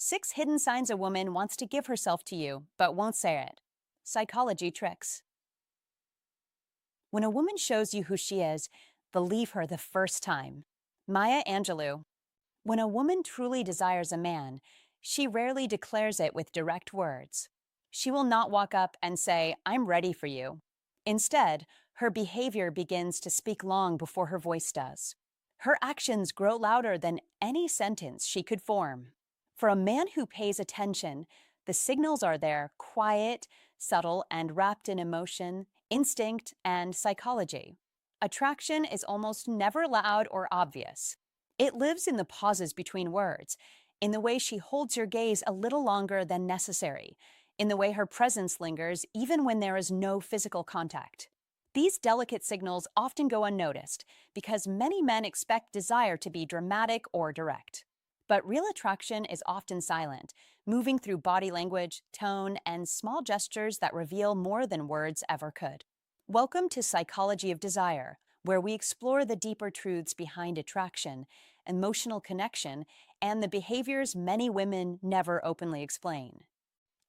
6 hidden signs a woman wants to give herself to you, but won't say it. Psychology tricks. When a woman shows you who she is, believe her the first time. Maya Angelou. When a woman truly desires a man, she rarely declares it with direct words. She will not walk up and say, "I'm ready for you." Instead, her behavior begins to speak long before her voice does. Her actions grow louder than any sentence she could form. For a man who pays attention, the signals are there, quiet, subtle, and wrapped in emotion, instinct, and psychology. Attraction is almost never loud or obvious. It lives in the pauses between words, in the way she holds your gaze a little longer than necessary, in the way her presence lingers even when there is no physical contact. These delicate signals often go unnoticed because many men expect desire to be dramatic or direct. But real attraction is often silent, moving through body language, tone, and small gestures that reveal more than words ever could. Welcome to Psychology of Desire, where we explore the deeper truths behind attraction, emotional connection, and the behaviors many women never openly explain.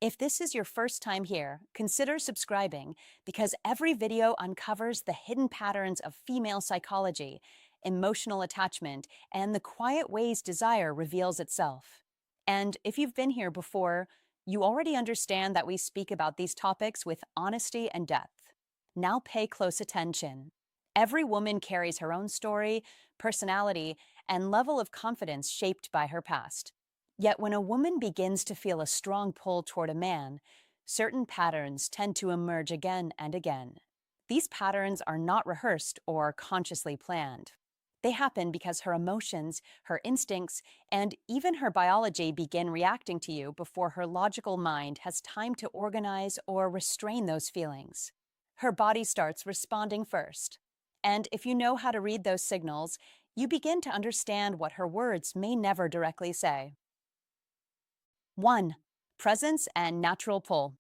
If this is your first time here, consider subscribing because every video uncovers the hidden patterns of female psychology, emotional attachment, and the quiet ways desire reveals itself. And if you've been here before, you already understand that we speak about these topics with honesty and depth. Now pay close attention. Every woman carries her own story, personality, and level of confidence shaped by her past. Yet when a woman begins to feel a strong pull toward a man, certain patterns tend to emerge again and again. These patterns are not rehearsed or consciously planned. They happen because her emotions, her instincts, and even her biology begin reacting to you before her logical mind has time to organize or restrain those feelings. Her body starts responding first. And if you know how to read those signals, you begin to understand what her words may never directly say. 1. Presence and natural pull.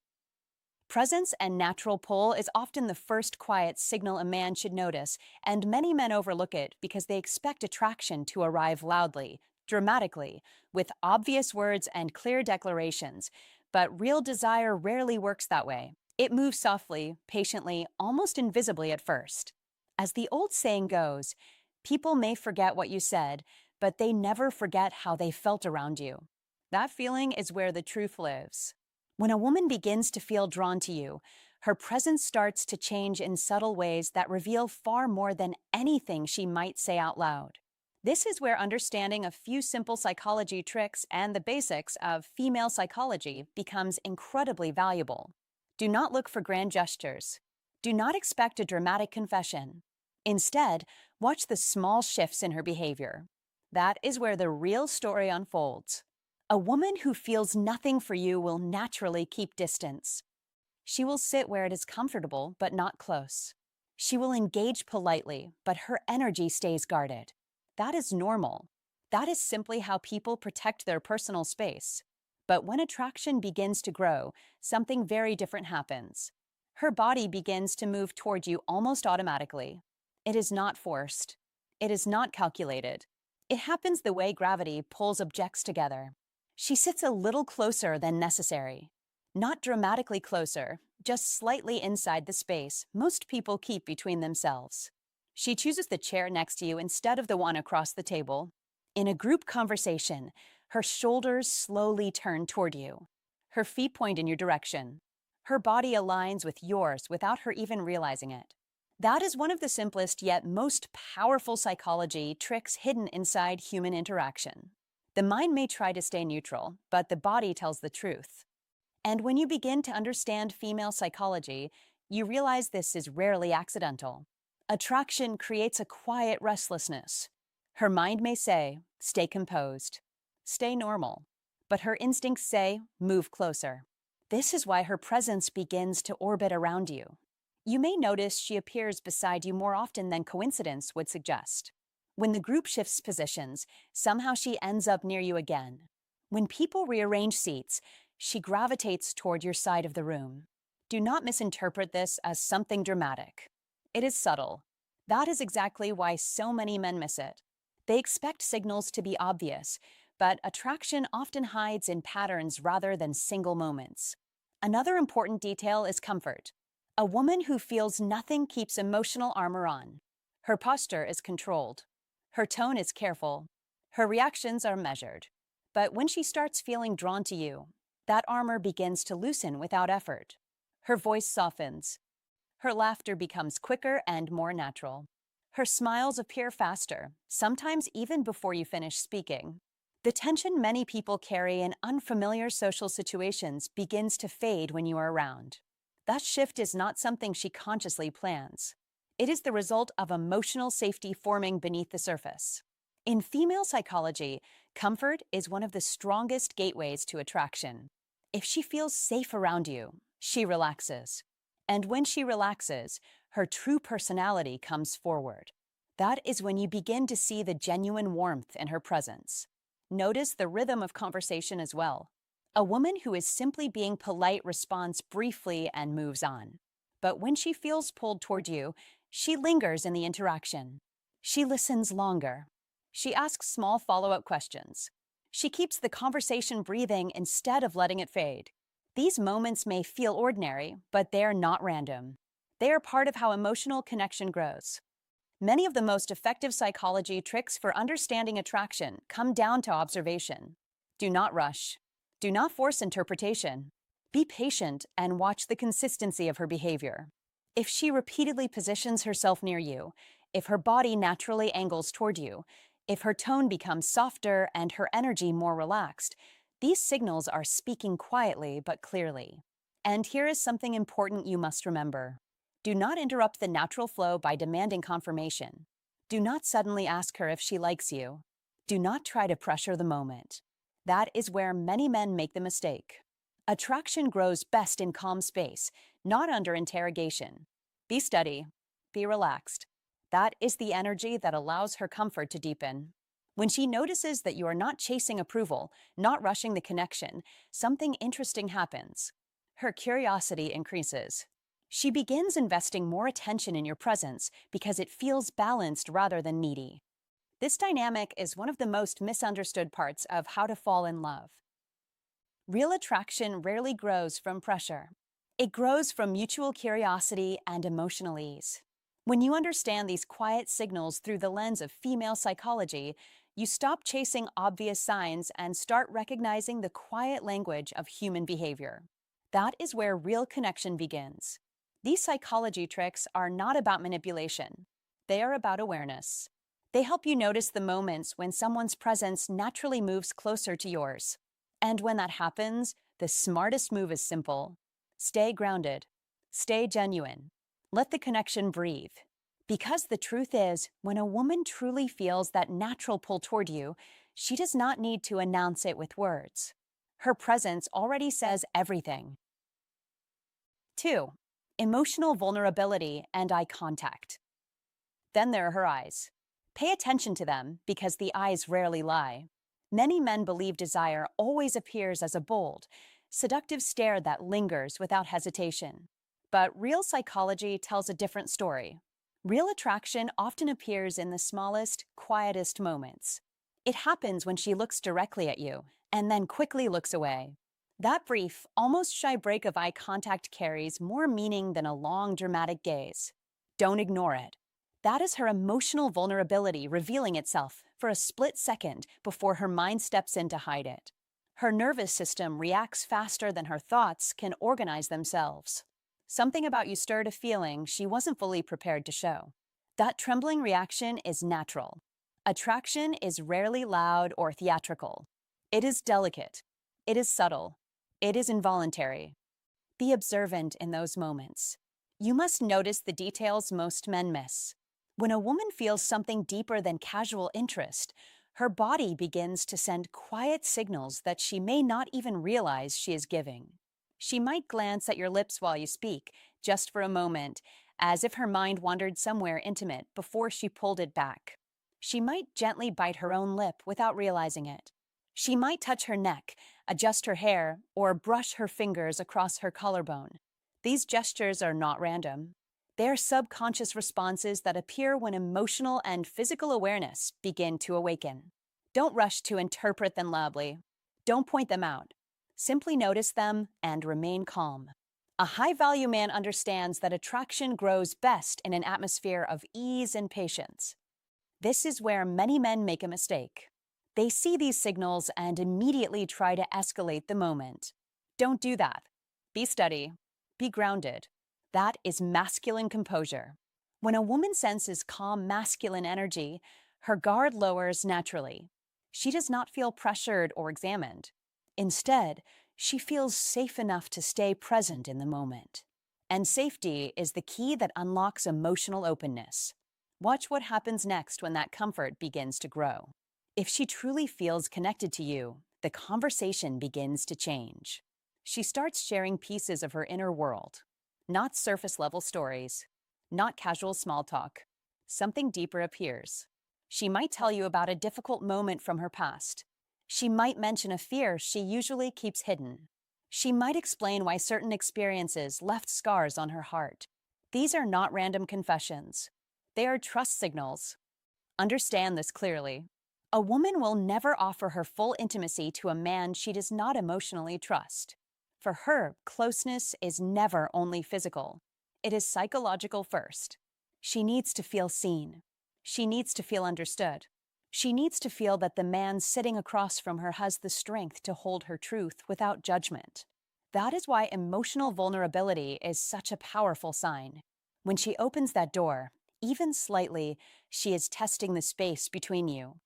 Presence and natural pull is often the first quiet signal a man should notice, and many men overlook it because they expect attraction to arrive loudly, dramatically, with obvious words and clear declarations. But real desire rarely works that way. It moves softly, patiently, almost invisibly at first. As the old saying goes, people may forget what you said, but they never forget how they felt around you. That feeling is where the truth lives. When a woman begins to feel drawn to you, her presence starts to change in subtle ways that reveal far more than anything she might say out loud. This is where understanding a few simple psychology tricks and the basics of female psychology becomes incredibly valuable. Do not look for grand gestures. Do not expect a dramatic confession. Instead, watch the small shifts in her behavior. That is where the real story unfolds. A woman who feels nothing for you will naturally keep distance. She will sit where it is comfortable but not close. She will engage politely, but her energy stays guarded. That is normal. That is simply how people protect their personal space. But when attraction begins to grow, something very different happens. Her body begins to move toward you almost automatically. It is not forced. It is not calculated. It happens the way gravity pulls objects together. She sits a little closer than necessary. Not dramatically closer, just slightly inside the space most people keep between themselves. She chooses the chair next to you instead of the one across the table. In a group conversation, her shoulders slowly turn toward you. Her feet point in your direction. Her body aligns with yours without her even realizing it. That is one of the simplest yet most powerful psychology tricks hidden inside human interaction. The mind may try to stay neutral, but the body tells the truth. And when you begin to understand female psychology, you realize this is rarely accidental. Attraction creates a quiet restlessness. Her mind may say, "Stay composed, stay normal," but her instincts say, "Move closer." This is why her presence begins to orbit around you. You may notice she appears beside you more often than coincidence would suggest. When the group shifts positions, somehow she ends up near you again. When people rearrange seats, she gravitates toward your side of the room. Do not misinterpret this as something dramatic. It is subtle. That is exactly why so many men miss it. They expect signals to be obvious, but attraction often hides in patterns rather than single moments. Another important detail is comfort. A woman who feels nothing keeps emotional armor on. Her posture is controlled. Her tone is careful. Her reactions are measured. But when she starts feeling drawn to you, that armor begins to loosen without effort. Her voice softens. Her laughter becomes quicker and more natural. Her smiles appear faster, sometimes even before you finish speaking. The tension many people carry in unfamiliar social situations begins to fade when you are around. That shift is not something she consciously plans. It is the result of emotional safety forming beneath the surface. In female psychology, comfort is one of the strongest gateways to attraction. If she feels safe around you, she relaxes. And when she relaxes, her true personality comes forward. That is when you begin to see the genuine warmth in her presence. Notice the rhythm of conversation as well. A woman who is simply being polite responds briefly and moves on. But when she feels pulled toward you, she lingers in the interaction. She listens longer. She asks small follow-up questions. She keeps the conversation breathing instead of letting it fade. These moments may feel ordinary, but they are not random. They are part of how emotional connection grows. Many of the most effective psychology tricks for understanding attraction come down to observation. Do not rush. Do not force interpretation. Be patient and watch the consistency of her behavior. If she repeatedly positions herself near you, if her body naturally angles toward you, if her tone becomes softer and her energy more relaxed, these signals are speaking quietly but clearly. And here is something important you must remember. Do not interrupt the natural flow by demanding confirmation. Do not suddenly ask her if she likes you. Do not try to pressure the moment. That is where many men make the mistake. Attraction grows best in calm space, not under interrogation. Be steady. Be relaxed. That is the energy that allows her comfort to deepen. When she notices that you are not chasing approval, not rushing the connection, something interesting happens. Her curiosity increases. She begins investing more attention in your presence because it feels balanced rather than needy. This dynamic is one of the most misunderstood parts of how to fall in love. Real attraction rarely grows from pressure. It grows from mutual curiosity and emotional ease. When you understand these quiet signals through the lens of female psychology, you stop chasing obvious signs and start recognizing the quiet language of human behavior. That is where real connection begins. These psychology tricks are not about manipulation. They are about awareness. They help you notice the moments when someone's presence naturally moves closer to yours. And when that happens, the smartest move is simple. Stay grounded. Stay genuine. Let the connection breathe. Because the truth is, when a woman truly feels that natural pull toward you, she does not need to announce it with words. Her presence already says everything. 2. Emotional vulnerability and eye contact. Then there are her eyes. Pay attention to them because the eyes rarely lie. Many men believe desire always appears as a bold, seductive stare that lingers without hesitation. But real psychology tells a different story. Real attraction often appears in the smallest, quietest moments. It happens when she looks directly at you and then quickly looks away. That brief, almost shy break of eye contact carries more meaning than a long, dramatic gaze. Don't ignore it. That is her emotional vulnerability revealing itself for a split second before her mind steps in to hide it. Her nervous system reacts faster than her thoughts can organize themselves. Something about you stirred a feeling she wasn't fully prepared to show. That trembling reaction is natural. Attraction is rarely loud or theatrical. It is delicate. It is subtle. It is involuntary. Be observant in those moments. You must notice the details most men miss. When a woman feels something deeper than casual interest, her body begins to send quiet signals that she may not even realize she is giving. She might glance at your lips while you speak, just for a moment, as if her mind wandered somewhere intimate before she pulled it back. She might gently bite her own lip without realizing it. She might touch her neck, adjust her hair, or brush her fingers across her collarbone. These gestures are not random. They are subconscious responses that appear when emotional and physical awareness begin to awaken. Don't rush to interpret them loudly. Don't point them out. Simply notice them and remain calm. A high value man understands that attraction grows best in an atmosphere of ease and patience. This is where many men make a mistake. They see these signals and immediately try to escalate the moment. Don't do that. Be steady. Be grounded. That is masculine composure. When a woman senses calm masculine energy, her guard lowers naturally. She does not feel pressured or examined. Instead, she feels safe enough to stay present in the moment. And safety is the key that unlocks emotional openness. Watch what happens next when that comfort begins to grow. If she truly feels connected to you, the conversation begins to change. She starts sharing pieces of her inner world, not surface level stories, not casual small talk. Something deeper appears. She might tell you about a difficult moment from her past. She might mention a fear she usually keeps hidden. She might explain why certain experiences left scars on her heart. These are not random confessions. They are trust signals. Understand this clearly. A woman will never offer her full intimacy to a man she does not emotionally trust. For her, closeness is never only physical. It is psychological first. She needs to feel seen. She needs to feel understood. She needs to feel that the man sitting across from her has the strength to hold her truth without judgment. That is why emotional vulnerability is such a powerful sign. When she opens that door, even slightly, she is testing the space between you.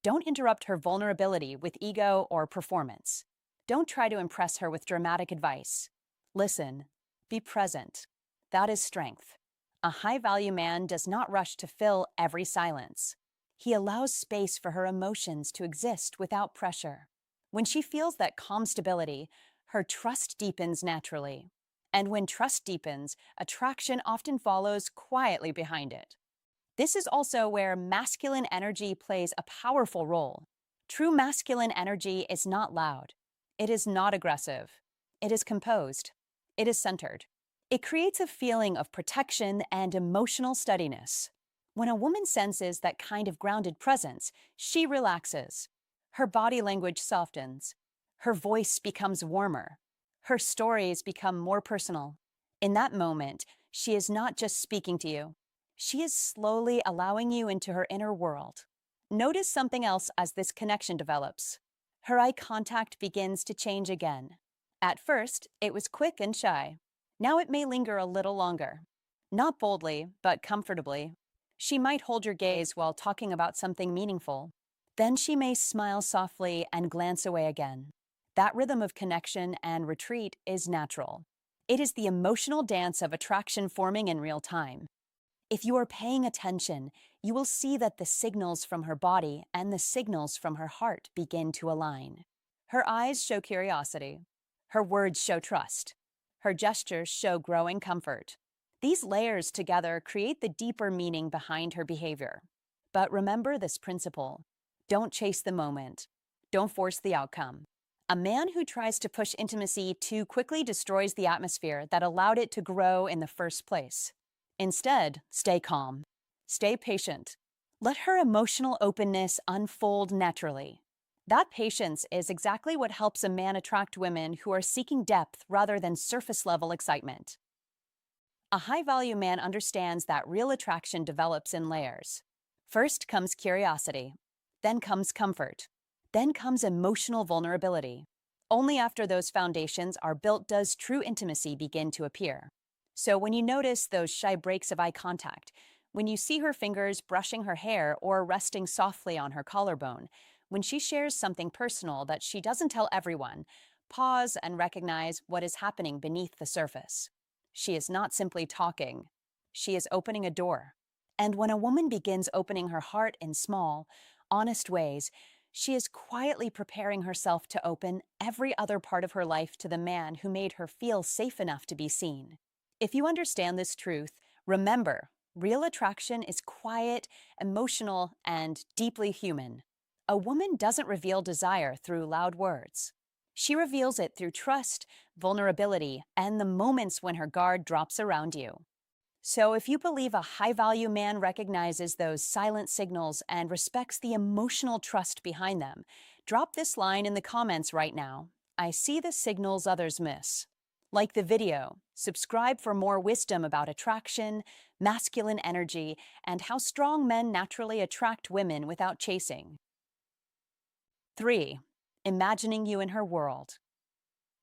Don't interrupt her vulnerability with ego or performance. Don't try to impress her with dramatic advice. Listen. Be present. That is strength. A high-value man does not rush to fill every silence. He allows space for her emotions to exist without pressure. When she feels that calm stability, her trust deepens naturally. And when trust deepens, attraction often follows quietly behind it. This is also where masculine energy plays a powerful role. True masculine energy is not loud. It is not aggressive. It is composed. It is centered. It creates a feeling of protection and emotional steadiness. When a woman senses that kind of grounded presence, she relaxes. Her body language softens. Her voice becomes warmer. Her stories become more personal. In that moment, she is not just speaking to you. She is slowly allowing you into her inner world. Notice something else as this connection develops. Her eye contact begins to change again. At first, it was quick and shy. Now it may linger a little longer. Not boldly, but comfortably. She might hold your gaze while talking about something meaningful. Then she may smile softly and glance away again. That rhythm of connection and retreat is natural. It is the emotional dance of attraction forming in real time. If you are paying attention, you will see that the signals from her body and the signals from her heart begin to align. Her eyes show curiosity. Her words show trust. Her gestures show growing comfort. These layers together create the deeper meaning behind her behavior. But remember this principle. Don't chase the moment. Don't force the outcome. A man who tries to push intimacy too quickly destroys the atmosphere that allowed it to grow in the first place. Instead, stay calm. Stay patient. Let her emotional openness unfold naturally. That patience is exactly what helps a man attract women who are seeking depth rather than surface-level excitement. A high-value man understands that real attraction develops in layers. First comes curiosity. Then comes comfort. Then comes emotional vulnerability. Only after those foundations are built does true intimacy begin to appear. So when you notice those shy breaks of eye contact, when you see her fingers brushing her hair or resting softly on her collarbone, when she shares something personal that she doesn't tell everyone, pause and recognize what is happening beneath the surface. She is not simply talking. She is opening a door. And when a woman begins opening her heart in small, honest ways, she is quietly preparing herself to open every other part of her life to the man who made her feel safe enough to be seen. If you understand this truth, remember, real attraction is quiet, emotional, and deeply human. A woman doesn't reveal desire through loud words. She reveals it through trust, vulnerability, and the moments when her guard drops around you. So, if you believe a high value man recognizes those silent signals and respects the emotional trust behind them, drop this line in the comments right now. I see the signals others miss. Like the video, subscribe for more wisdom about attraction, masculine energy, and how strong men naturally attract women without chasing. 3. Imagining you in her world.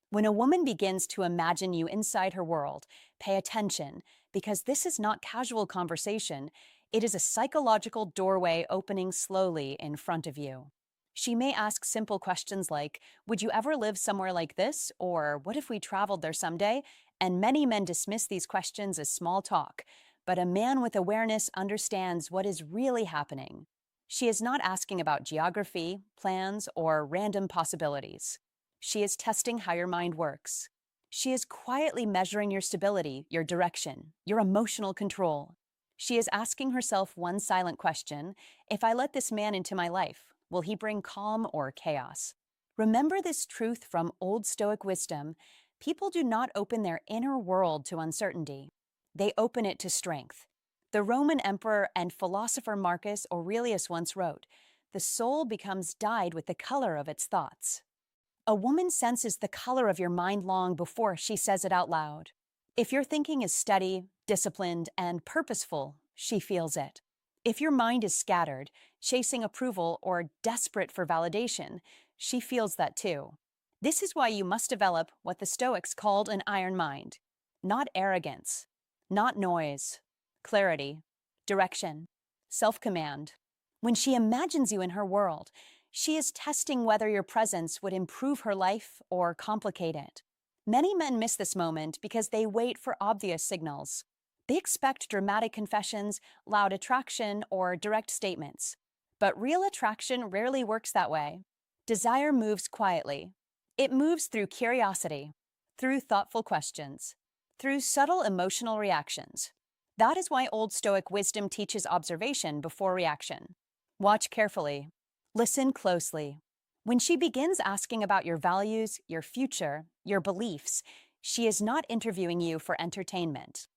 When a woman begins to imagine you inside her world, pay attention, because this is not casual conversation, it is a psychological doorway opening slowly in front of you. She may ask simple questions like, "Would you ever live somewhere like this?" Or, "What if we traveled there someday?" And many men dismiss these questions as small talk, but a man with awareness understands what is really happening. She is not asking about geography, plans, or random possibilities. She is testing how your mind works. She is quietly measuring your stability, your direction, your emotional control. She is asking herself one silent question: if I let this man into my life, will he bring calm or chaos? Remember this truth from old Stoic wisdom: people do not open their inner world to uncertainty, they open it to strength. The Roman emperor and philosopher Marcus Aurelius once wrote, "The soul becomes dyed with the color of its thoughts." A woman senses the color of your mind long before she says it out loud. If your thinking is steady, disciplined, and purposeful, she feels it. If your mind is scattered, chasing approval, or desperate for validation, she feels that too. This is why you must develop what the Stoics called an iron mind. Not arrogance, not noise, clarity, direction, self-command. When she imagines you in her world, she is testing whether your presence would improve her life or complicate it. Many men miss this moment because they wait for obvious signals. They expect dramatic confessions, loud attraction, or direct statements. But real attraction rarely works that way. Desire moves quietly. It moves through curiosity, through thoughtful questions, through subtle emotional reactions. That is why old Stoic wisdom teaches observation before reaction. Watch carefully. Listen closely. When she begins asking about your values, your future, your beliefs, she is not interviewing you for entertainment.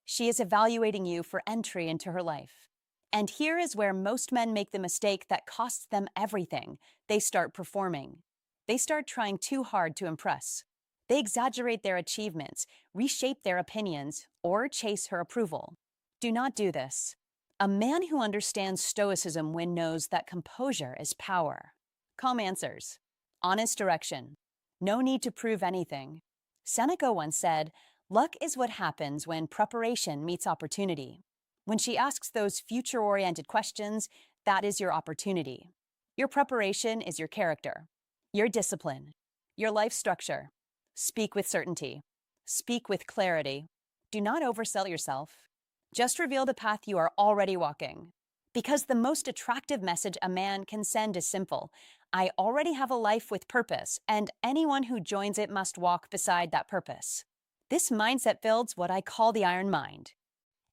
She is evaluating you for entry into her life. And here is where most men make the mistake that costs them everything. They start performing. They start trying too hard to impress. They exaggerate their achievements, reshape their opinions, or chase her approval. Do not do this. A man who understands Stoicism knows that composure is power. Calm answers. Honest direction. No need to prove anything. Seneca once said, "Luck is what happens when preparation meets opportunity." When she asks those future-oriented questions, that is your opportunity. Your preparation is your character, your discipline, your life structure. Speak with certainty. Speak with clarity. Do not oversell yourself. Just reveal the path you are already walking. Because the most attractive message a man can send is simple: I already have a life with purpose, and anyone who joins it must walk beside that purpose. This mindset builds what I call the iron mind.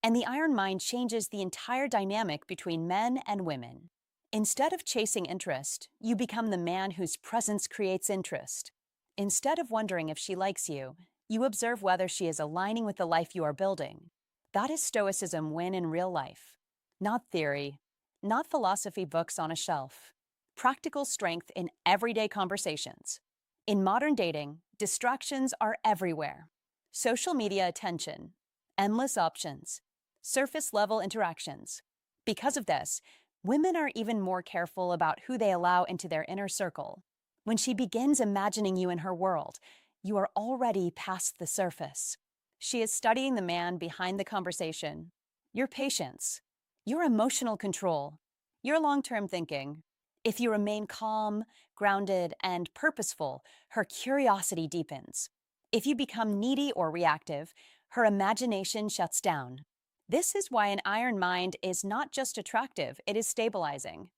And the iron mind changes the entire dynamic between men and women. Instead of chasing interest, you become the man whose presence creates interest. Instead of wondering if she likes you, you observe whether she is aligning with the life you are building. That is Stoicism in real life. Not theory, not philosophy books on a shelf. Practical strength in everyday conversations. In modern dating, distractions are everywhere. Social media attention, endless options, surface-level interactions. Because of this, women are even more careful about who they allow into their inner circle. When she begins imagining you in her world, you are already past the surface. She is studying the man behind the conversation, your patience, your emotional control, your long-term thinking. If you remain calm, grounded, and purposeful, her curiosity deepens. If you become needy or reactive, her imagination shuts down. This is why an iron mind is not just attractive, it is stabilizing.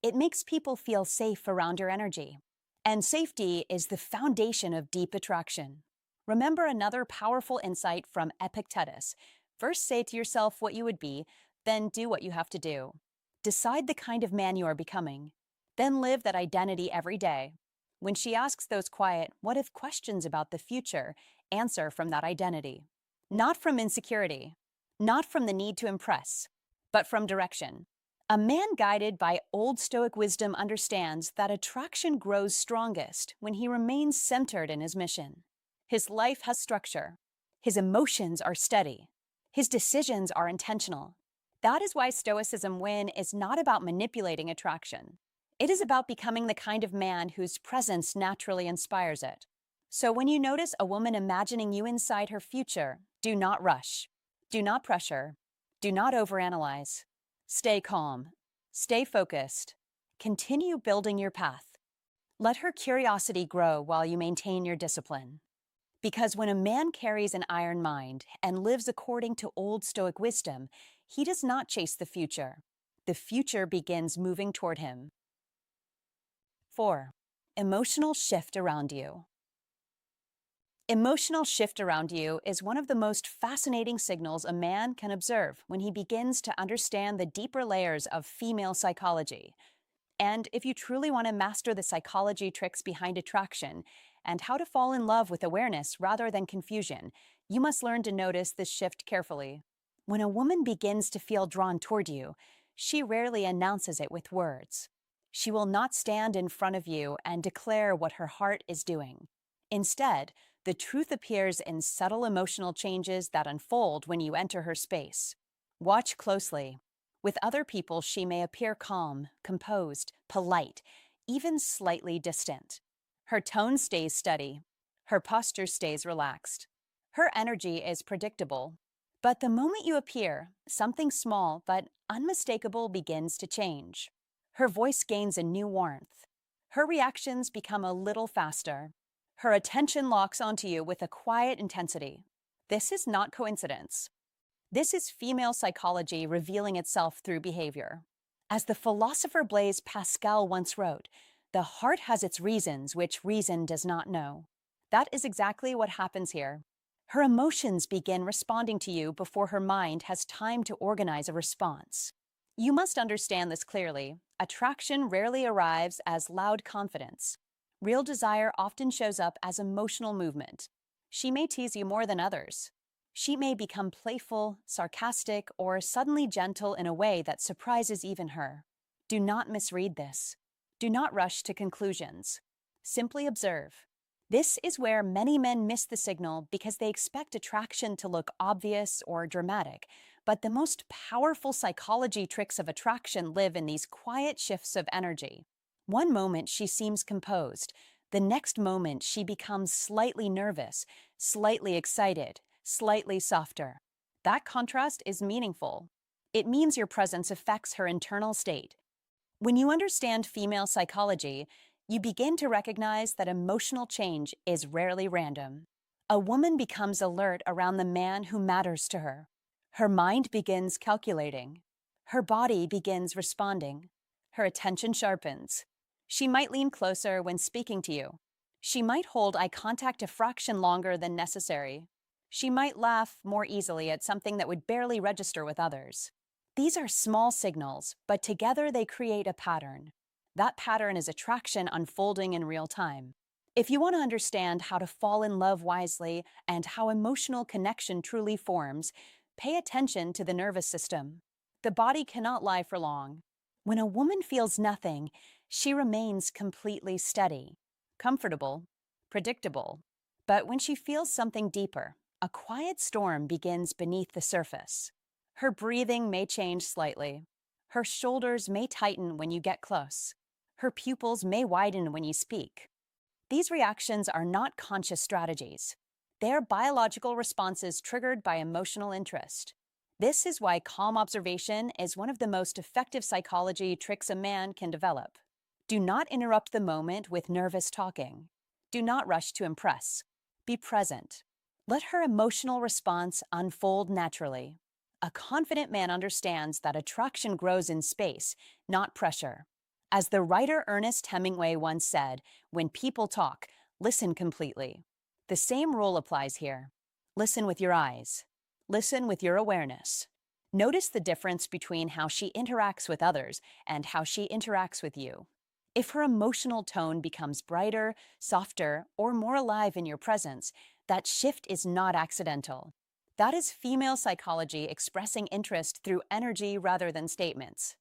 It makes people feel safe around your energy. And safety is the foundation of deep attraction. Remember another powerful insight from Epictetus. First say to yourself what you would be, then do what you have to do. Decide the kind of man you are becoming. Then live that identity every day. When she asks those quiet, what if questions about the future, answer from that identity. Not from insecurity, not from the need to impress, but from direction. A man guided by old Stoic wisdom understands that attraction grows strongest when he remains centered in his mission. His life has structure. His emotions are steady. His decisions are intentional. That is why Stoicism win is not about manipulating attraction. It is about becoming the kind of man whose presence naturally inspires it. So when you notice a woman imagining you inside her future, do not rush. Do not pressure. Do not overanalyze. Stay calm. Stay focused. Continue building your path. Let her curiosity grow while you maintain your discipline. Because when a man carries an iron mind and lives according to old Stoic wisdom, he does not chase the future. The future begins moving toward him. 4. Emotional shift around you. Emotional shift around you is one of the most fascinating signals a man can observe when he begins to understand the deeper layers of female psychology. And if you truly want to master the psychology tricks behind attraction and how to fall in love with awareness rather than confusion, you must learn to notice this shift carefully. When a woman begins to feel drawn toward you, she rarely announces it with words. She will not stand in front of you and declare what her heart is doing. Instead, the truth appears in subtle emotional changes that unfold when you enter her space. Watch closely. With other people, she may appear calm, composed, polite, even slightly distant. Her tone stays steady. Her posture stays relaxed. Her energy is predictable. But the moment you appear, something small but unmistakable begins to change. Her voice gains a new warmth. Her reactions become a little faster. Her attention locks onto you with a quiet intensity. This is not coincidence. This is female psychology revealing itself through behavior. As the philosopher Blaise Pascal once wrote, "The heart has its reasons which reason does not know." That is exactly what happens here. Her emotions begin responding to you before her mind has time to organize a response. You must understand this clearly. Attraction rarely arrives as loud confidence. Real desire often shows up as emotional movement. She may tease you more than others. She may become playful, sarcastic, or suddenly gentle in a way that surprises even her. Do not misread this. Do not rush to conclusions. Simply observe. This is where many men miss the signal because they expect attraction to look obvious or dramatic, but the most powerful psychology tricks of attraction live in these quiet shifts of energy. One moment she seems composed. The next moment she becomes slightly nervous, slightly excited, slightly softer. That contrast is meaningful. It means your presence affects her internal state. When you understand female psychology, you begin to recognize that emotional change is rarely random. A woman becomes alert around the man who matters to her. Her mind begins calculating. Her body begins responding. Her attention sharpens. She might lean closer when speaking to you. She might hold eye contact a fraction longer than necessary. She might laugh more easily at something that would barely register with others. These are small signals, but together they create a pattern. That pattern is attraction unfolding in real time. If you want to understand how to fall in love wisely and how emotional connection truly forms, pay attention to the nervous system. The body cannot lie for long. When a woman feels nothing, she remains completely steady, comfortable, predictable. But when she feels something deeper, a quiet storm begins beneath the surface. Her breathing may change slightly. Her shoulders may tighten when you get close. Her pupils may widen when you speak. These reactions are not conscious strategies. They are biological responses triggered by emotional interest. This is why calm observation is one of the most effective psychology tricks a man can develop. Do not interrupt the moment with nervous talking. Do not rush to impress. Be present. Let her emotional response unfold naturally. A confident man understands that attraction grows in space, not pressure. As the writer Ernest Hemingway once said, "When people talk, listen completely." The same rule applies here. Listen with your eyes. Listen with your awareness. Notice the difference between how she interacts with others and how she interacts with you. If her emotional tone becomes brighter, softer, or more alive in your presence, that shift is not accidental. That is female psychology expressing interest through energy rather than statements.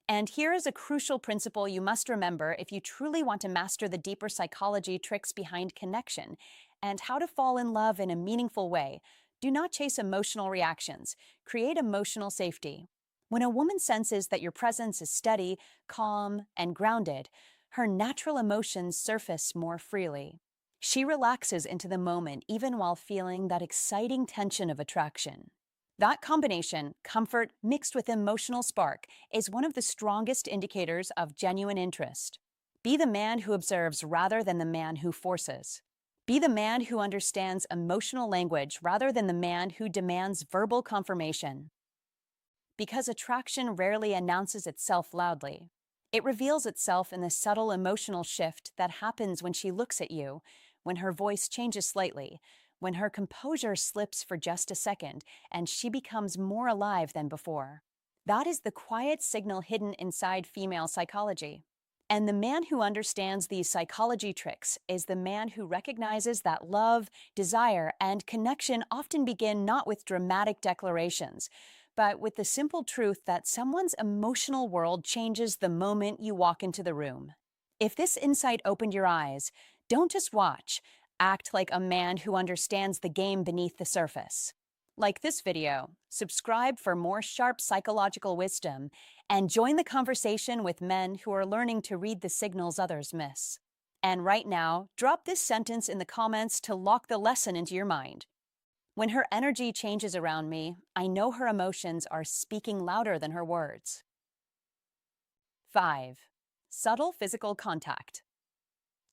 And here is a crucial principle you must remember if you truly want to master the deeper psychology tricks behind connection and how to fall in love in a meaningful way. Do not chase emotional reactions, create emotional safety. When a woman senses that your presence is steady, calm, and grounded, her natural emotions surface more freely. She relaxes into the moment even while feeling that exciting tension of attraction. That combination, comfort mixed with emotional spark, is one of the strongest indicators of genuine interest. Be the man who observes rather than the man who forces. Be the man who understands emotional language rather than the man who demands verbal confirmation. Because attraction rarely announces itself loudly, it reveals itself in the subtle emotional shift that happens when she looks at you, when her voice changes slightly, when her composure slips for just a second, and she becomes more alive than before. That is the quiet signal hidden inside female psychology. And the man who understands these psychology tricks is the man who recognizes that love, desire, and connection often begin not with dramatic declarations, but with the simple truth that someone's emotional world changes the moment you walk into the room. If this insight opened your eyes, don't just watch, act like a man who understands the game beneath the surface. Like this video, subscribe for more sharp psychological wisdom, and join the conversation with men who are learning to read the signals others miss. And right now, drop this sentence in the comments to lock the lesson into your mind. When her energy changes around me, I know her emotions are speaking louder than her words. 5. Subtle physical contact.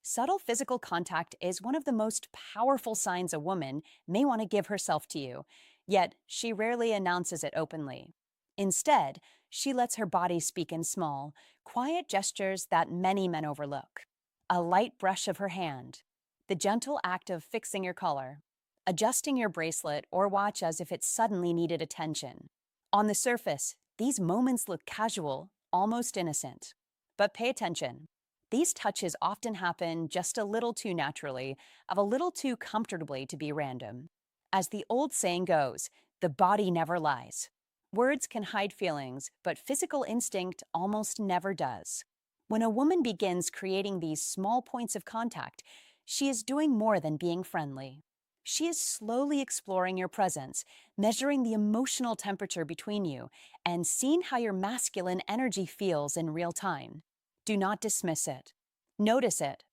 Subtle physical contact is one of the most powerful signs a woman may want to give herself to you, yet she rarely announces it openly. Instead, she lets her body speak in small, quiet gestures that many men overlook. A light brush of her hand, the gentle act of fixing your collar, adjusting your bracelet or watch as if it suddenly needed attention. On the surface, these moments look casual, almost innocent. But pay attention. These touches often happen just a little too naturally, of a little too comfortably to be random. As the old saying goes, the body never lies. Words can hide feelings, but physical instinct almost never does. When a woman begins creating these small points of contact, she is doing more than being friendly. She is slowly exploring your presence, measuring the emotional temperature between you, and seeing how your masculine energy feels in real time. Do not dismiss it. Notice it.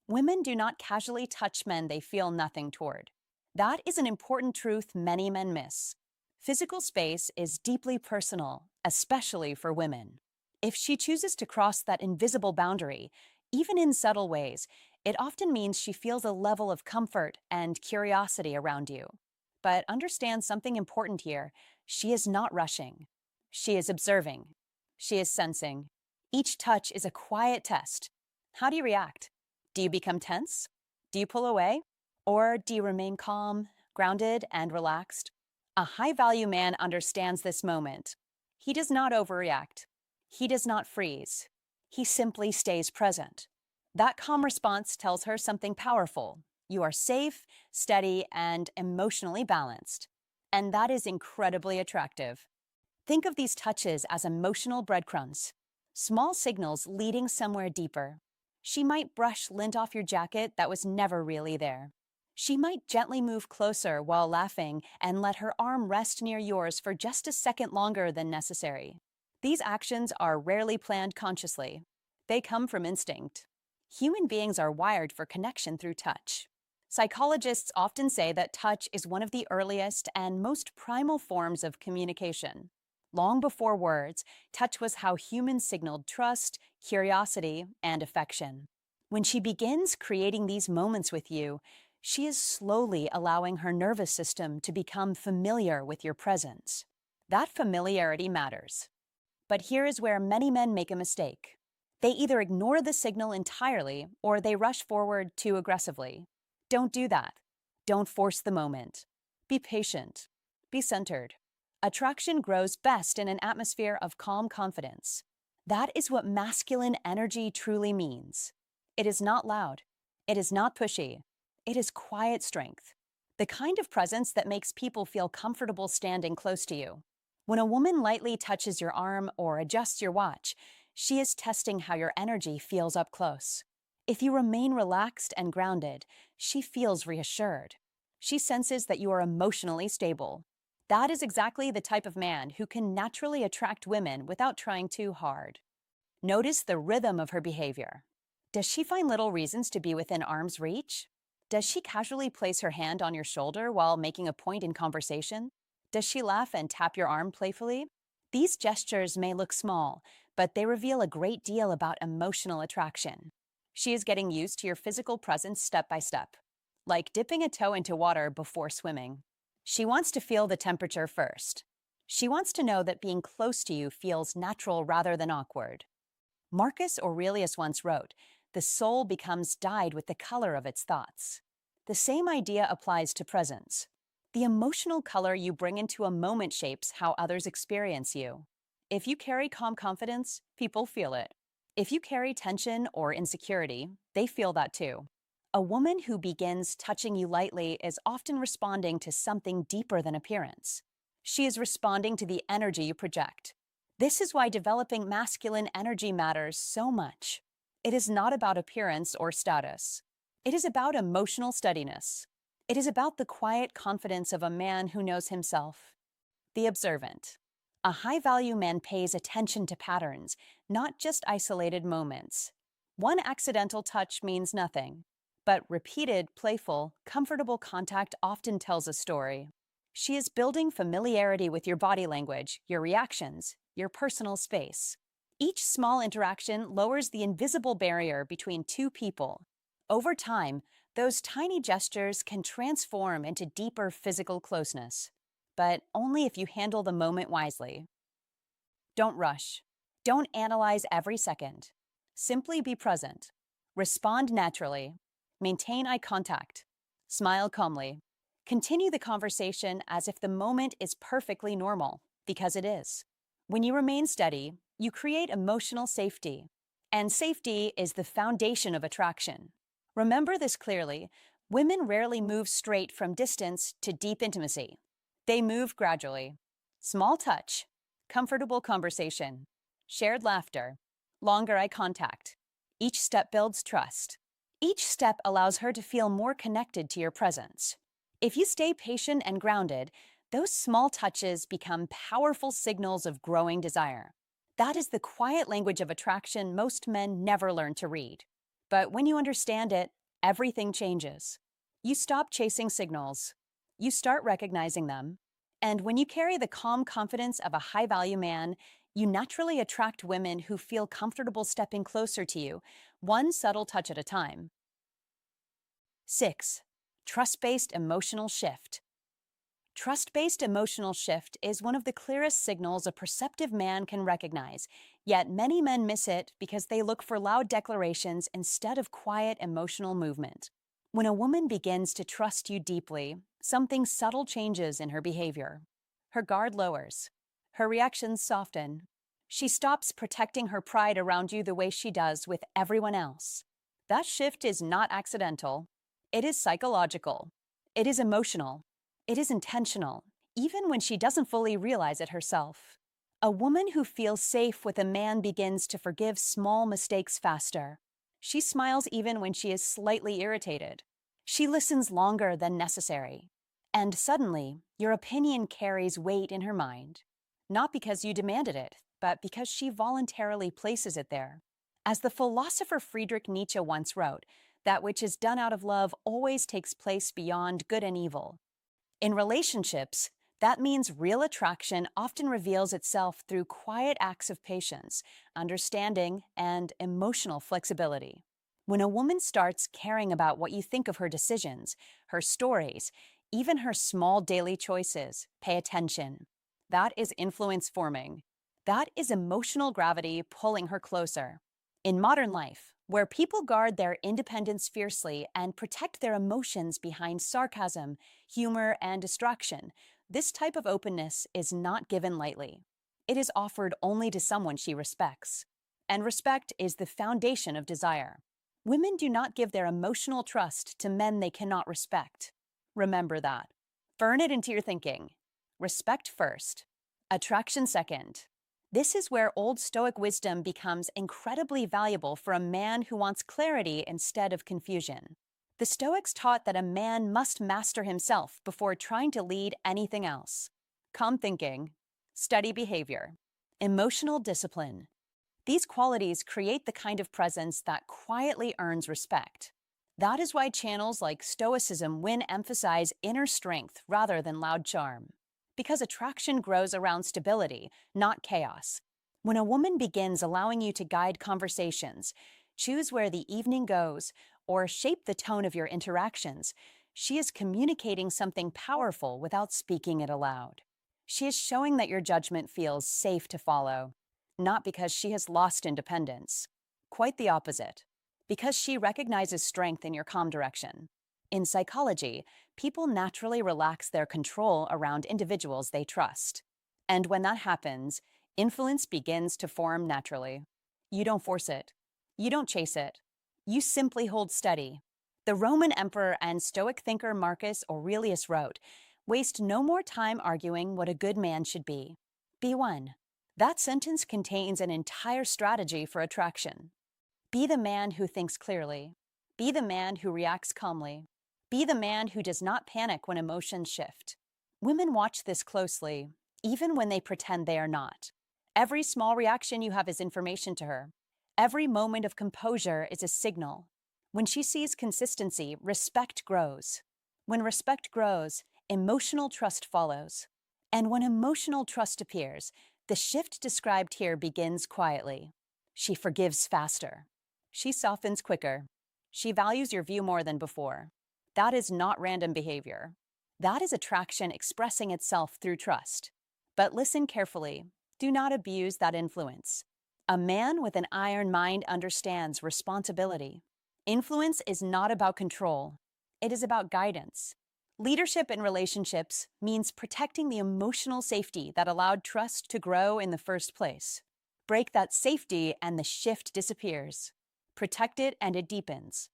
Women do not casually touch men they feel nothing toward. That is an important truth many men miss. Physical space is deeply personal, especially for women. If she chooses to cross that invisible boundary, even in subtle ways, it often means she feels a level of comfort and curiosity around you. But understand something important here. She is not rushing. She is observing. She is sensing. Each touch is a quiet test. How do you react? Do you become tense? Do you pull away? Or do you remain calm, grounded, and relaxed? A high-value man understands this moment. He does not overreact. He does not freeze. He simply stays present. That calm response tells her something powerful. You are safe, steady, and emotionally balanced. And that is incredibly attractive. Think of these touches as emotional breadcrumbs, small signals leading somewhere deeper. She might brush lint off your jacket that was never really there. She might gently move closer while laughing and let her arm rest near yours for just a second longer than necessary. These actions are rarely planned consciously. They come from instinct. Human beings are wired for connection through touch. Psychologists often say that touch is one of the earliest and most primal forms of communication. Long before words, touch was how humans signaled trust, curiosity, and affection. When she begins creating these moments with you, she is slowly allowing her nervous system to become familiar with your presence. That familiarity matters. But here is where many men make a mistake. They either ignore the signal entirely or they rush forward too aggressively. Don't do that. Don't force the moment. Be patient. Be centered. Attraction grows best in an atmosphere of calm confidence. That is what masculine energy truly means. It is not loud. It is not pushy. It is quiet strength. The kind of presence that makes people feel comfortable standing close to you. When a woman lightly touches your arm or adjusts your watch, she is testing how your energy feels up close. If you remain relaxed and grounded, she feels reassured. She senses that you are emotionally stable. That is exactly the type of man who can naturally attract women without trying too hard. Notice the rhythm of her behavior. Does she find little reasons to be within arm's reach? Does she casually place her hand on your shoulder while making a point in conversation? Does she laugh and tap your arm playfully? These gestures may look small, but they reveal a great deal about emotional attraction. She is getting used to your physical presence step by step, like dipping a toe into water before swimming. She wants to feel the temperature first. She wants to know that being close to you feels natural rather than awkward. Marcus Aurelius once wrote, "The soul becomes dyed with the color of its thoughts." The same idea applies to presence. The emotional color you bring into a moment shapes how others experience you. If you carry calm confidence, people feel it. If you carry tension or insecurity, they feel that too. A woman who begins touching you lightly is often responding to something deeper than appearance. She is responding to the energy you project. This is why developing masculine energy matters so much. It is not about appearance or status. It is about emotional steadiness. It is about the quiet confidence of a man who knows himself. The observant. A high-value man pays attention to patterns, not just isolated moments. One accidental touch means nothing, but repeated, playful, comfortable contact often tells a story. She is building familiarity with your body language, your reactions, your personal space. Each small interaction lowers the invisible barrier between two people. Over time, those tiny gestures can transform into deeper physical closeness, but only if you handle the moment wisely. Don't rush. Don't analyze every second. Simply be present. Respond naturally. Maintain eye contact. Smile calmly. Continue the conversation as if the moment is perfectly normal, because it is. When you remain steady, you create emotional safety. And safety is the foundation of attraction. Remember this clearly. Women rarely move straight from distance to deep intimacy. They move gradually. Small touch, comfortable conversation, shared laughter, longer eye contact. Each step builds trust. Each step allows her to feel more connected to your presence. If you stay patient and grounded, those small touches become powerful signals of growing desire. That is the quiet language of attraction most men never learn to read. But when you understand it, everything changes. You stop chasing signals. You start recognizing them. And when you carry the calm confidence of a high-value man, you naturally attract women who feel comfortable stepping closer to you, one subtle touch at a time. 6. Trust-based emotional shift. Trust-based emotional shift is one of the clearest signals a perceptive man can recognize, yet many men miss it because they look for loud declarations instead of quiet emotional movement. When a woman begins to trust you deeply, something subtle changes in her behavior. Her guard lowers. Her reactions soften. She stops protecting her pride around you the way she does with everyone else. That shift is not accidental. It is psychological. It is emotional. It is intentional, even when she doesn't fully realize it herself. A woman who feels safe with a man begins to forgive small mistakes faster. She smiles even when she is slightly irritated. She listens longer than necessary. And suddenly, your opinion carries weight in her mind. Not because you demanded it, but because she voluntarily places it there. As the philosopher Friedrich Nietzsche once wrote, that which is done out of love always takes place beyond good and evil. In relationships, that means real attraction often reveals itself through quiet acts of patience, understanding, and emotional flexibility. When a woman starts caring about what you think of her decisions, her stories, even her small daily choices, pay attention. That is influence forming. That is emotional gravity pulling her closer. In modern life, where people guard their independence fiercely and protect their emotions behind sarcasm, humor, and distraction, this type of openness is not given lightly. It is offered only to someone she respects. And respect is the foundation of desire. Women do not give their emotional trust to men they cannot respect. Remember that. Burn it into your thinking. Respect first, attraction second. This is where old Stoic wisdom becomes incredibly valuable for a man who wants clarity instead of confusion. The Stoics taught that a man must master himself before trying to lead anything else. Calm thinking, steady behavior, emotional discipline. These qualities create the kind of presence that quietly earns respect. That is why channels like Stoicism emphasize inner strength rather than loud charm. Because attraction grows around stability, not chaos. When a woman begins allowing you to guide conversations, choose where the evening goes, or shape the tone of your interactions, she is communicating something powerful without speaking it aloud. She is showing that your judgment feels safe to follow, not because she has lost independence. Quite the opposite, because she recognizes strength in your calm direction. In psychology, people naturally relax their control around individuals they trust. And when that happens, influence begins to form naturally. You don't force it. You don't chase it. You simply hold steady. The Roman emperor and Stoic thinker Marcus Aurelius wrote, "Waste no more time arguing what a good man should be. Be one." That sentence contains an entire strategy for attraction. Be the man who thinks clearly. Be the man who reacts calmly. Be the man who does not panic when emotions shift. Women watch this closely, even when they pretend they are not. Every small reaction you have is information to her. Every moment of composure is a signal. When she sees consistency, respect grows. When respect grows, emotional trust follows. And when emotional trust appears, the shift described here begins quietly. She forgives faster. She softens quicker. She values your view more than before. That is not random behavior. That is attraction expressing itself through trust. But listen carefully. Do not abuse that influence. A man with an iron mind understands responsibility. Influence is not about control. It is about guidance. Leadership in relationships means protecting the emotional safety that allowed trust to grow in the first place. Break that safety and the shift disappears. Protect it and it deepens.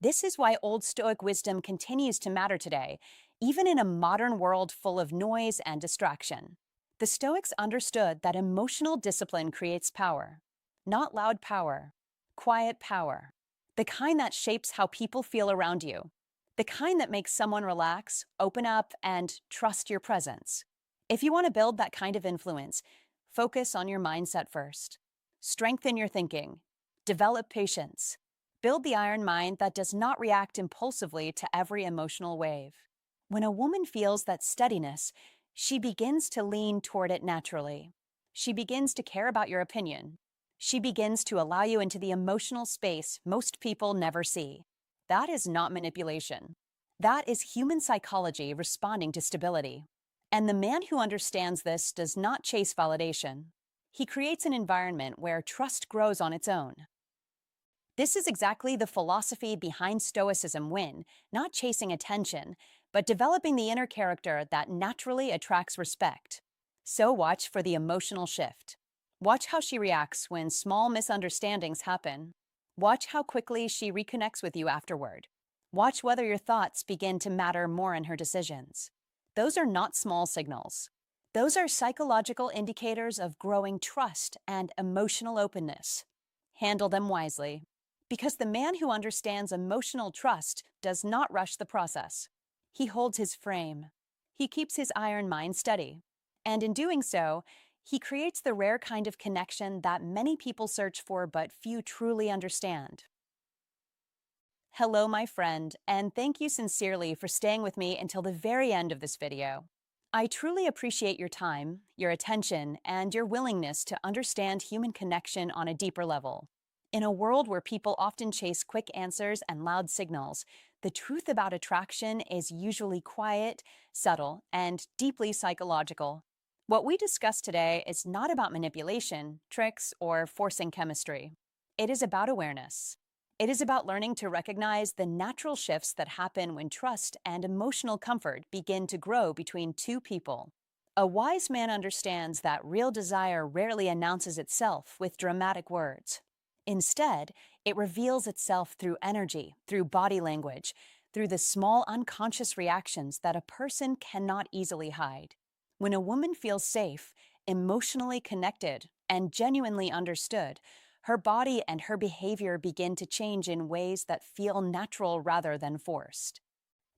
This is why old Stoic wisdom continues to matter today, even in a modern world full of noise and distraction. The Stoics understood that emotional discipline creates power, not loud power, quiet power, the kind that shapes how people feel around you, the kind that makes someone relax, open up, and trust your presence. If you want to build that kind of influence, focus on your mindset first. Strengthen your thinking. Develop patience. Build the iron mind that does not react impulsively to every emotional wave. When a woman feels that steadiness, she begins to lean toward it naturally. She begins to care about your opinion. She begins to allow you into the emotional space most people never see. That is not manipulation. That is human psychology responding to stability. And the man who understands this does not chase validation. He creates an environment where trust grows on its own. This is exactly the philosophy behind Stoicism not chasing attention, but developing the inner character that naturally attracts respect. So watch for the emotional shift. Watch how she reacts when small misunderstandings happen. Watch how quickly she reconnects with you afterward. Watch whether your thoughts begin to matter more in her decisions. Those are not small signals. Those are psychological indicators of growing trust and emotional openness. Handle them wisely. Because the man who understands emotional trust does not rush the process. He holds his frame. He keeps his iron mind steady. And in doing so, he creates the rare kind of connection that many people search for but few truly understand. Hello, my friend, and thank you sincerely for staying with me until the very end of this video. I truly appreciate your time, your attention, and your willingness to understand human connection on a deeper level. In a world where people often chase quick answers and loud signals, the truth about attraction is usually quiet, subtle, and deeply psychological. What we discuss today is not about manipulation, tricks, or forcing chemistry. It is about awareness. It is about learning to recognize the natural shifts that happen when trust and emotional comfort begin to grow between two people. A wise man understands that real desire rarely announces itself with dramatic words. Instead, it reveals itself through energy, through body language, through the small unconscious reactions that a person cannot easily hide. When a woman feels safe, emotionally connected, and genuinely understood, her body and her behavior begin to change in ways that feel natural rather than forced.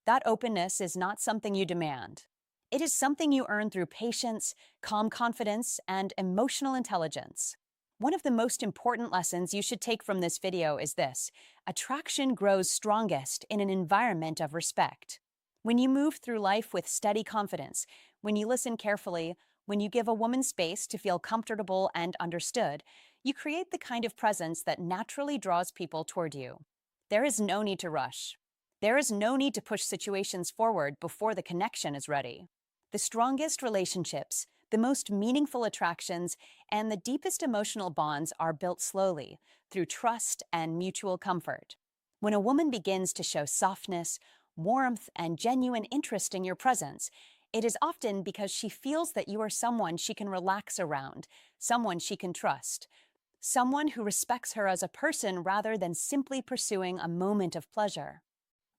That openness is not something you demand. It is something you earn through patience, calm confidence, and emotional intelligence. One of the most important lessons you should take from this video is this: attraction grows strongest in an environment of respect. When you move through life with steady confidence, when you listen carefully, when you give a woman space to feel comfortable and understood, you create the kind of presence that naturally draws people toward you. There is no need to rush. There is no need to push situations forward before the connection is ready. The strongest relationships, the most meaningful attractions, and the deepest emotional bonds are built slowly, through trust and mutual comfort. When a woman begins to show softness, warmth, and genuine interest in your presence, it is often because she feels that you are someone she can relax around, someone she can trust, someone who respects her as a person rather than simply pursuing a moment of pleasure.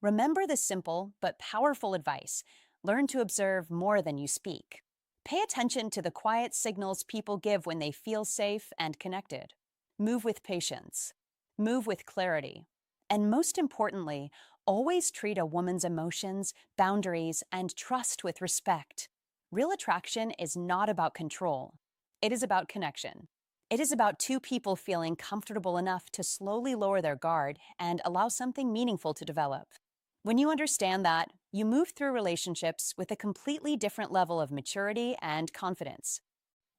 Remember this simple but powerful advice: learn to observe more than you speak. Pay attention to the quiet signals people give when they feel safe and connected. Move with patience. Move with clarity. And most importantly, always treat a woman's emotions, boundaries, and trust with respect. Real attraction is not about control. It is about connection. It is about two people feeling comfortable enough to slowly lower their guard and allow something meaningful to develop. When you understand that, you move through relationships with a completely different level of maturity and confidence.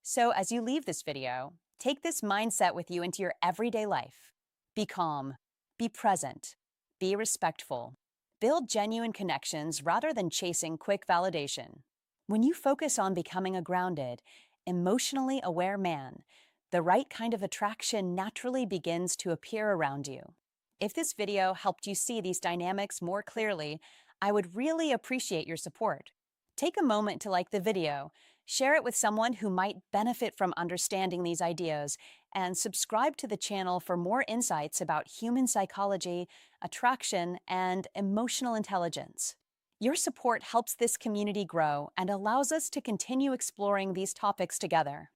So as you leave this video, take this mindset with you into your everyday life. Be calm, be present, be respectful. Build genuine connections rather than chasing quick validation. When you focus on becoming a grounded, emotionally aware man, the right kind of attraction naturally begins to appear around you. If this video helped you see these dynamics more clearly, I would really appreciate your support. Take a moment to like the video, share it with someone who might benefit from understanding these ideas, and subscribe to the channel for more insights about human psychology, attraction, and emotional intelligence. Your support helps this community grow and allows us to continue exploring these topics together.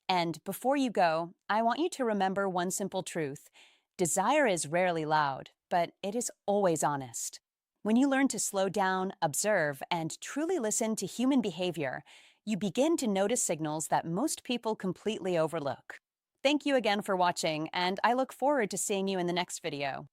And before you go, I want you to remember one simple truth: desire is rarely loud, but it is always honest. When you learn to slow down, observe, and truly listen to human behavior, you begin to notice signals that most people completely overlook. Thank you again for watching, and I look forward to seeing you in the next video.